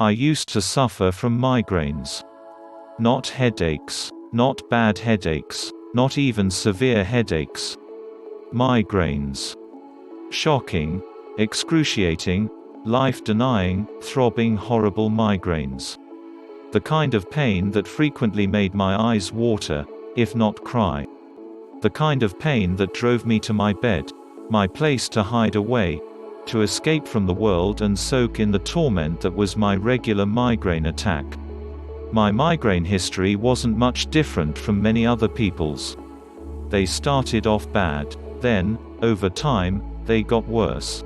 I used to suffer from migraines. Not headaches, not bad headaches, not even severe headaches. Migraines. Shocking, excruciating, life-denying, throbbing, horrible migraines. The kind of pain that frequently made my eyes water, if not cry. The kind of pain that drove me to my bed, my place to hide away, to escape from the world and soak in the torment that was my regular migraine attack. My migraine history wasn't much different from many other people's. They started off bad, then, over time, they got worse.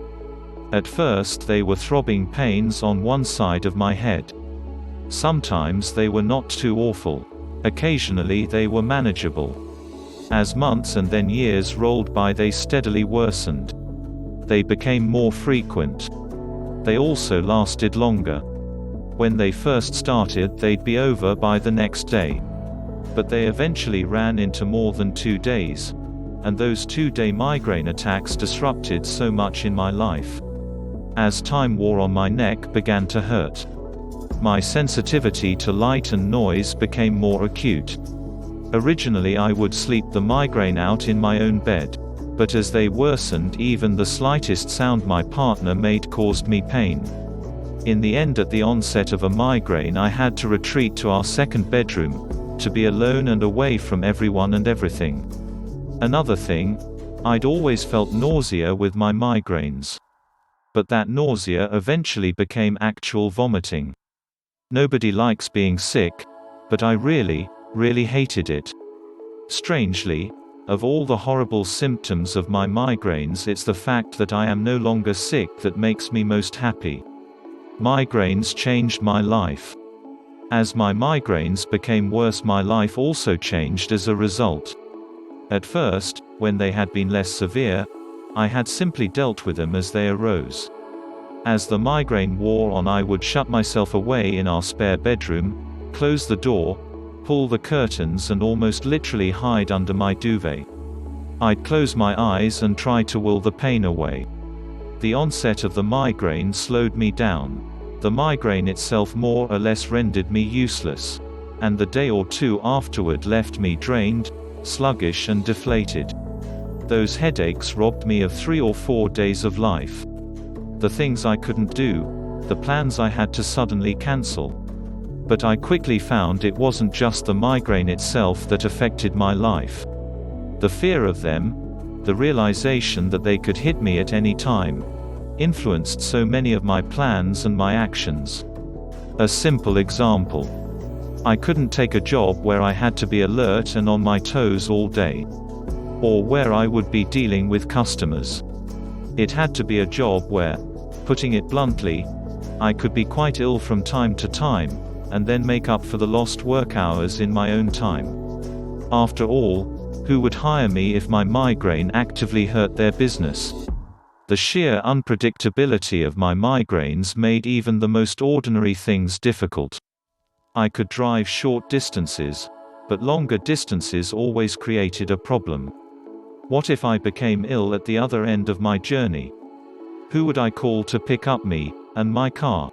At first they were throbbing pains on one side of my head. Sometimes they were not too awful. Occasionally they were manageable. As months and then years rolled by, they steadily worsened. They became more frequent. They also lasted longer. When they first started, they'd be over by the next day. But they eventually ran into more than 2 days. And those 2-day migraine attacks disrupted so much in my life. As time wore on, my neck began to hurt. My sensitivity to light and noise became more acute. Originally I would sleep the migraine out in my own bed. But as they worsened, even the slightest sound my partner made caused me pain. In the end, at the onset of a migraine, I had to retreat to our second bedroom, to be alone and away from everyone and everything. Another thing, I'd always felt nausea with my migraines. But that nausea eventually became actual vomiting. Nobody likes being sick, but I really hated it. Strangely, of all the horrible symptoms of my migraines, it's the fact that I am no longer sick that makes me most happy. Migraines changed my life. As my migraines became worse, my life also changed as a result. At first, when they had been less severe, I had simply dealt with them as they arose. As the migraine wore on, I would shut myself away in our spare bedroom, close the door, pull the curtains and almost literally hide under my duvet. I'd close my eyes and try to will the pain away. The onset of the migraine slowed me down. The migraine itself more or less rendered me useless. And the day or two afterward left me drained, sluggish and deflated. Those headaches robbed me of 3 or 4 days of life. The things I couldn't do, the plans I had to suddenly cancel. But I quickly found it wasn't just the migraine itself that affected my life. The fear of them, the realization that they could hit me at any time, influenced so many of my plans and my actions. A simple example. I couldn't take a job where I had to be alert and on my toes all day. Or where I would be dealing with customers. It had to be a job where, putting it bluntly, I could be quite ill from time to time, and then make up for the lost work hours in my own time. After all, who would hire me if my migraine actively hurt their business? The sheer unpredictability of my migraines made even the most ordinary things difficult. I could drive short distances, but longer distances always created a problem. What if I became ill at the other end of my journey? Who would I call to pick up me and my car?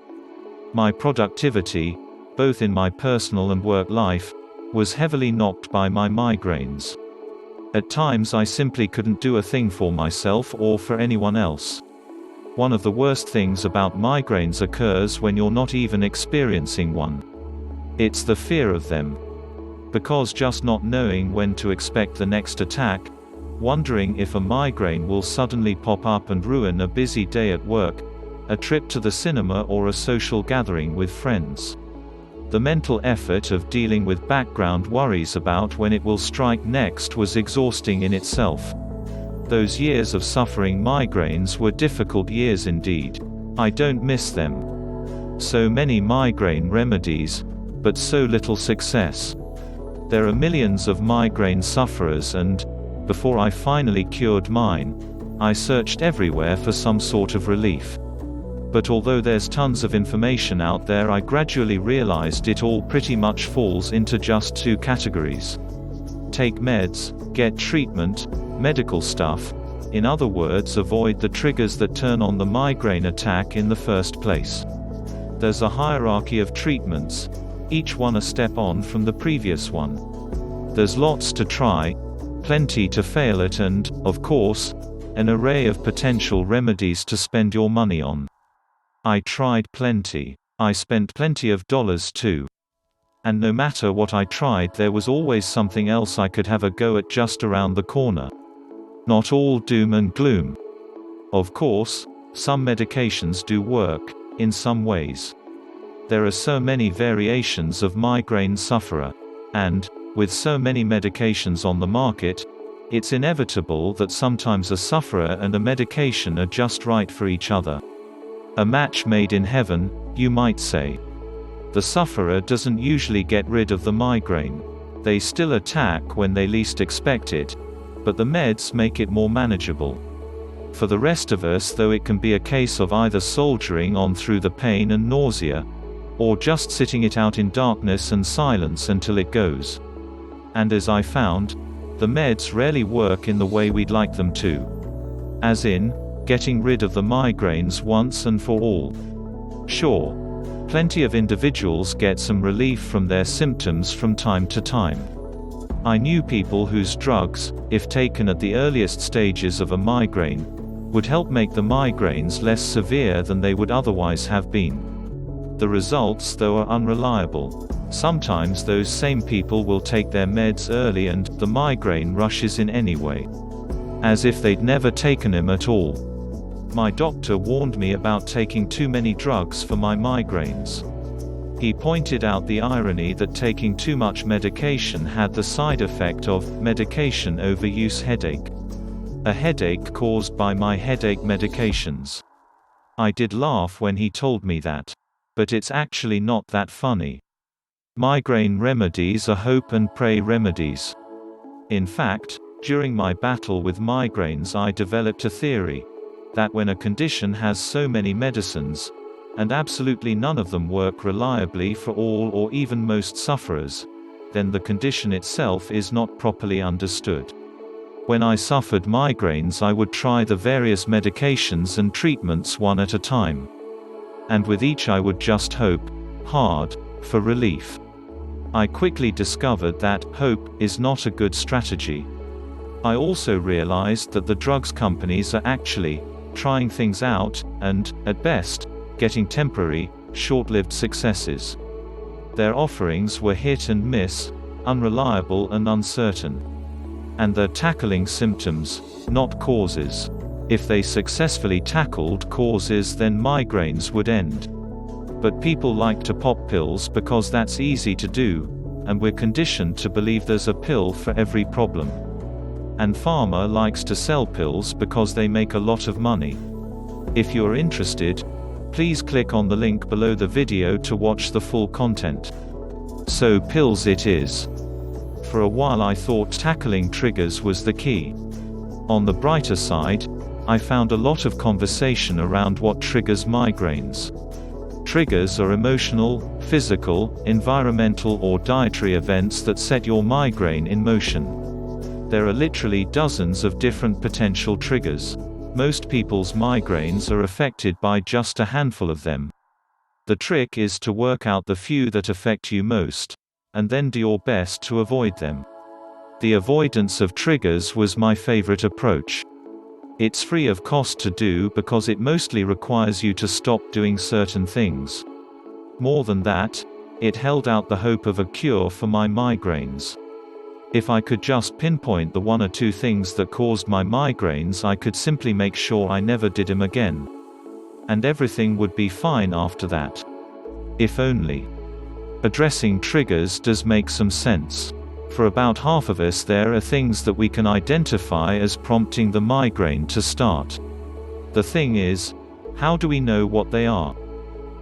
My productivity, both in my personal and work life, was heavily knocked by my migraines. At times I simply couldn't do a thing for myself or for anyone else. One of the worst things about migraines occurs when you're not even experiencing one. It's the fear of them. Because just not knowing when to expect the next attack, wondering if a migraine will suddenly pop up and ruin a busy day at work, a trip to the cinema or a social gathering with friends. The mental effort of dealing with background worries about when it will strike next was exhausting in itself. Those years of suffering migraines were difficult years indeed. I don't miss them. So many migraine remedies, but so little success. There are millions of migraine sufferers and, before I finally cured mine, I searched everywhere for some sort of relief. But although there's tons of information out there, I gradually realized it all pretty much falls into just 2 categories. Take meds, get treatment, medical stuff. In other words, avoid the triggers that turn on the migraine attack in the first place. There's a hierarchy of treatments, each one a step on from the previous one. There's lots to try, plenty to fail at and, of course, an array of potential remedies to spend your money on. I tried plenty. I spent plenty of dollars too. And no matter what I tried, there was always something else I could have a go at just around the corner. Not all doom and gloom. Of course, some medications do work, in some ways. There are so many variations of migraine sufferer. And, with so many medications on the market, it's inevitable that sometimes a sufferer and a medication are just right for each other. A match made in heaven, you might say. The sufferer doesn't usually get rid of the migraine. They still attack when they least expect it, but the meds make it more manageable. For the rest of us, though, it can be a case of either soldiering on through the pain and nausea, or just sitting it out in darkness and silence until it goes. And as I found, the meds rarely work in the way we'd like them to. As in, getting rid of the migraines once and for all. Sure, plenty of individuals get some relief from their symptoms from time to time. I knew people whose drugs, if taken at the earliest stages of a migraine, would help make the migraines less severe than they would otherwise have been. The results, though, are unreliable. Sometimes those same people will take their meds early and the migraine rushes in anyway. As if they'd never taken them at all. My doctor warned me about taking too many drugs for my migraines. He pointed out the irony that taking too much medication had the side effect of medication overuse headache. A headache caused by my headache medications. I did laugh when he told me that. But it's actually not that funny. Migraine remedies are hope and pray remedies. In fact, during my battle with migraines, I developed a theory that when a condition has so many medicines, and absolutely none of them work reliably for all or even most sufferers, then the condition itself is not properly understood. When I suffered migraines, I would try the various medications and treatments one at a time. And with each I would just hope hard for relief. I quickly discovered that hope is not a good strategy. I also realized that the drugs companies are actually trying things out, and, at best, getting temporary, short-lived successes. Their offerings were hit and miss, unreliable and uncertain. And they're tackling symptoms, not causes. If they successfully tackled causes, then migraines would end. But people like to pop pills because that's easy to do, and we're conditioned to believe there's a pill for every problem. And pharma likes to sell pills because they make a lot of money. If you're interested, please click on the link below the video to watch the full content. So pills it is. For a while I thought tackling triggers was the key. On the brighter side, I found a lot of conversation around what triggers migraines. Triggers are emotional, physical, environmental or dietary events that set your migraine in motion. There are literally dozens of different potential triggers. Most people's migraines are affected by just a handful of them. The trick is to work out the few that affect you most, and then do your best to avoid them. The avoidance of triggers was my favorite approach. It's free of cost to do because it mostly requires you to stop doing certain things. More than that, it held out the hope of a cure for my migraines. If I could just pinpoint the one or two things that caused my migraines, I could simply make sure I never did them again. And everything would be fine after that. If only. Addressing triggers does make some sense. For about half of us, there are things that we can identify as prompting the migraine to start. The thing is, how do we know what they are?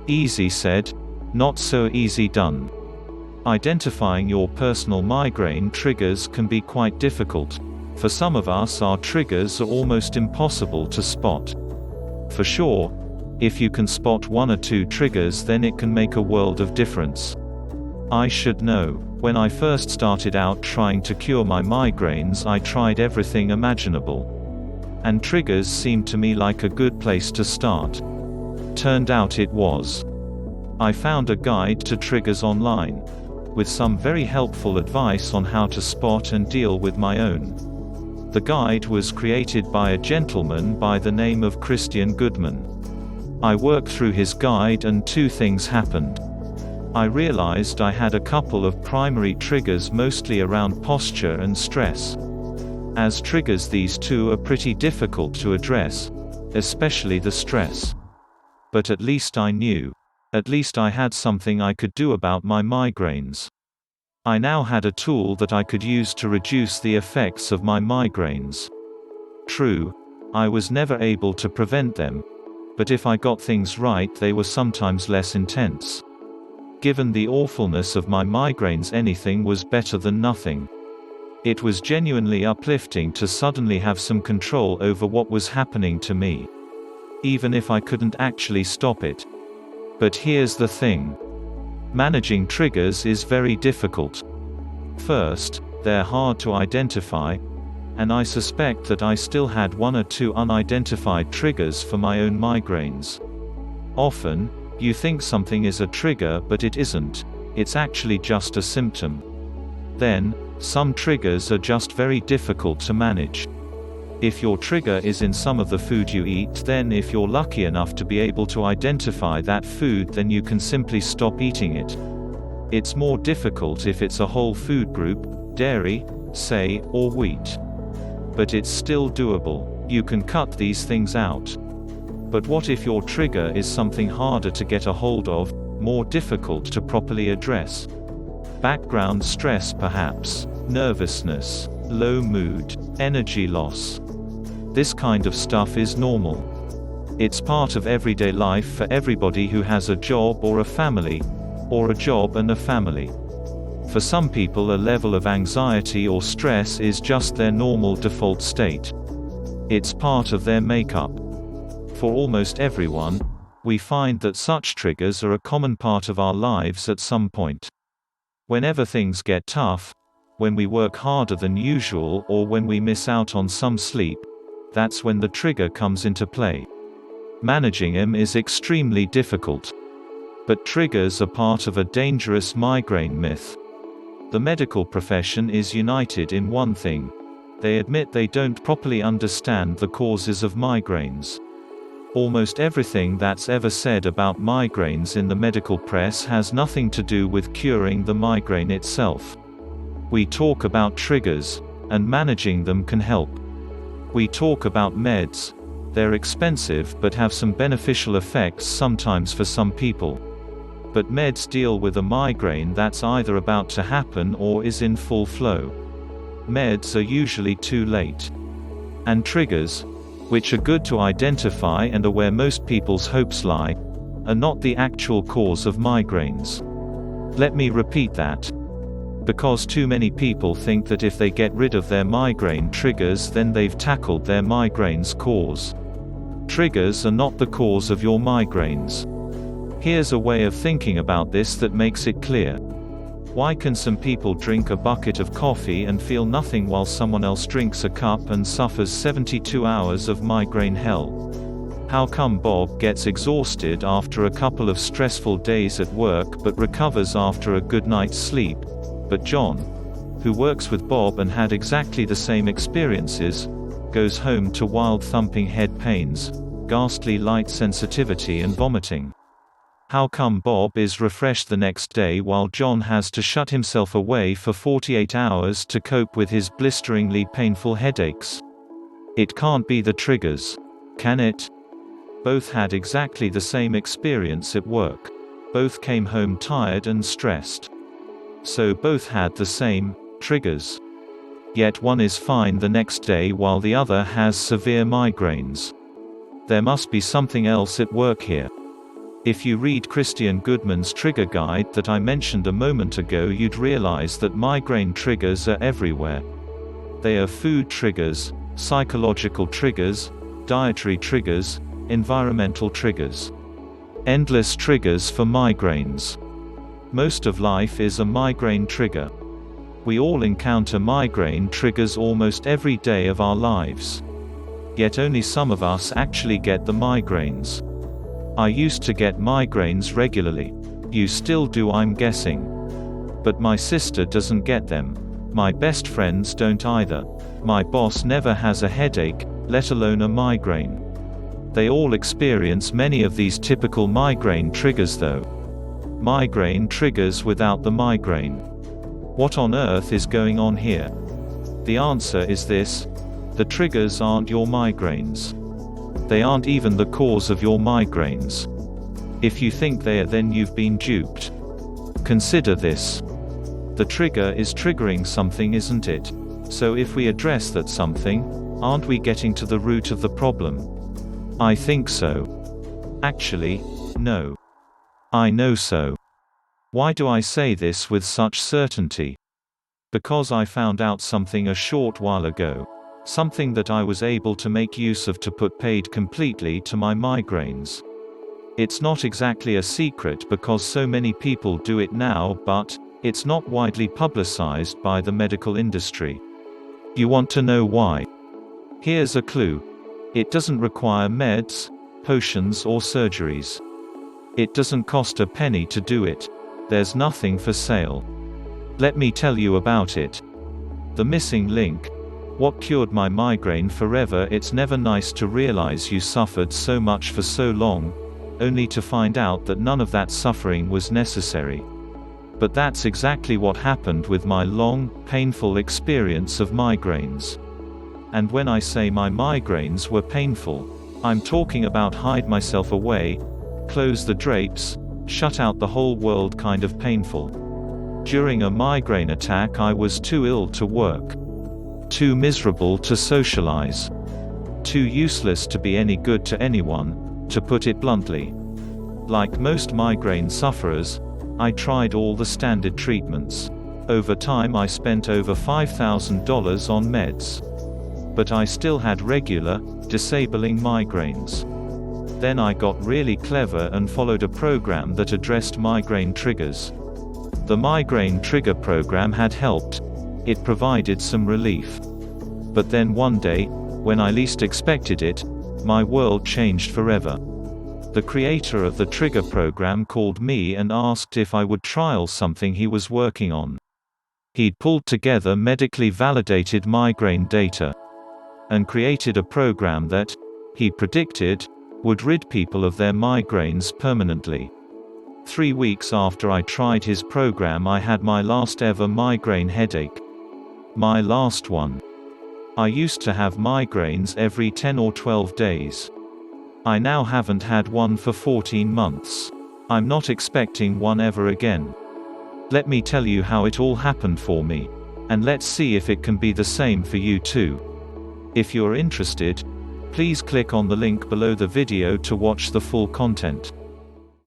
Easy said, not so easy done. Identifying your personal migraine triggers can be quite difficult. For some of us, our triggers are almost impossible to spot. For sure, if you can spot one or two triggers, then it can make a world of difference. I should know. When I first started out trying to cure my migraines, I tried everything imaginable. And triggers seemed to me like a good place to start. Turned out it was. I found a guide to triggers online, with some very helpful advice on how to spot and deal with my own. The guide was created by a gentleman by the name of Christian Goodman. I worked through his guide and two things happened. I realized I had a couple of primary triggers mostly around posture and stress. As triggers, these two are pretty difficult to address, especially the stress. But at least I knew. At least I had something I could do about my migraines. I now had a tool that I could use to reduce the effects of my migraines. True, I was never able to prevent them, but if I got things right, they were sometimes less intense. Given the awfulness of my migraines, anything was better than nothing. It was genuinely uplifting to suddenly have some control over what was happening to me, even if I couldn't actually stop it. But here's the thing. Managing triggers is very difficult. First, they're hard to identify, and I suspect that I still had one or two unidentified triggers for my own migraines. Often, you think something is a trigger, but it isn't. It's actually just a symptom. Then, some triggers are just very difficult to manage. If your trigger is in some of the food you eat, then if you're lucky enough to be able to identify that food, then you can simply stop eating it. It's more difficult if it's a whole food group, dairy, say, or wheat. But it's still doable. You can cut these things out. But what if your trigger is something harder to get a hold of, more difficult to properly address? Background stress perhaps, nervousness, low mood, energy loss. This kind of stuff is normal. It's part of everyday life for everybody who has a job or a family, or a job and a family. For some people, a level of anxiety or stress is just their normal default state. It's part of their makeup. For almost everyone, we find that such triggers are a common part of our lives at some point. Whenever things get tough, when we work harder than usual, or when we miss out on some sleep, that's when the trigger comes into play. Managing them is extremely difficult. But triggers are part of a dangerous migraine myth. The medical profession is united in one thing. They admit they don't properly understand the causes of migraines. Almost everything that's ever said about migraines in the medical press has nothing to do with curing the migraine itself. We talk about triggers, and managing them can help. We talk about meds. They're expensive but have some beneficial effects sometimes for some people. But meds deal with a migraine that's either about to happen or is in full flow. Meds are usually too late. And triggers, which are good to identify and are where most people's hopes lie, are not the actual cause of migraines. Let me repeat that. Because too many people think that if they get rid of their migraine triggers, then they've tackled their migraine's cause. Triggers are not the cause of your migraines. Here's a way of thinking about this that makes it clear. Why can some people drink a bucket of coffee and feel nothing while someone else drinks a cup and suffers 72 hours of migraine hell? How come Bob gets exhausted after a couple of stressful days at work but recovers after a good night's sleep? But John, who works with Bob and had exactly the same experiences, goes home to wild thumping head pains, ghastly light sensitivity and vomiting. How come Bob is refreshed the next day while John has to shut himself away for 48 hours to cope with his blisteringly painful headaches? It can't be the triggers, can it? Both had exactly the same experience at work. Both came home tired and stressed. So both had the same triggers. Yet one is fine the next day while the other has severe migraines. There must be something else at work here. If you read Christian Goodman's trigger guide that I mentioned a moment ago, you'd realize that migraine triggers are everywhere. They are food triggers, psychological triggers, dietary triggers, environmental triggers. Endless triggers for migraines. Most of life is a migraine trigger. We all encounter migraine triggers almost every day of our lives. Yet only some of us actually get the migraines. I used to get migraines regularly. You still do, I'm guessing. But my sister doesn't get them. My best friends don't either. My boss never has a headache, let alone a migraine. They all experience many of these typical migraine triggers though. Migraine triggers without the migraine. What on earth is going on here? The answer is this: the triggers aren't your migraines. They aren't even the cause of your migraines. If you think they are, then you've been duped. Consider this. The trigger is triggering something, isn't it? So if we address that something, aren't we getting to the root of the problem? I think so. Actually, no. I know so. Why do I say this with such certainty? Because I found out something a short while ago. Something that I was able to make use of to put paid completely to my migraines. It's not exactly a secret because so many people do it now, but it's not widely publicized by the medical industry. You want to know why? Here's a clue. It doesn't require meds, potions or surgeries. It doesn't cost a penny to do it. There's nothing for sale. Let me tell you about it. The missing link. What cured my migraine forever? It's never nice to realize you suffered so much for so long, only to find out that none of that suffering was necessary. But that's exactly what happened with my long, painful experience of migraines. And when I say my migraines were painful, I'm talking about hide myself away, close the drapes, shut out the whole world kind of painful. During a migraine attack I was too ill to work. Too miserable to socialize. Too useless to be any good to anyone, to put it bluntly. Like most migraine sufferers, I tried all the standard treatments. Over time I spent over $5,000 on meds. But I still had regular, disabling migraines. Then I got really clever and followed a program that addressed migraine triggers. The migraine trigger program had helped. It provided some relief. But then one day, when I least expected it, my world changed forever. The creator of the trigger program called me and asked if I would trial something he was working on. He'd pulled together medically validated migraine data and created a program that, he predicted, would rid people of their migraines permanently. 3 weeks after I tried his program, I had my last ever migraine headache. My last one. I used to have migraines every 10 or 12 days. I now haven't had one for 14 months. I'm not expecting one ever again. Let me tell you how it all happened for me. And let's see if it can be the same for you too. If you're interested, please click on the link below the video to watch the full content.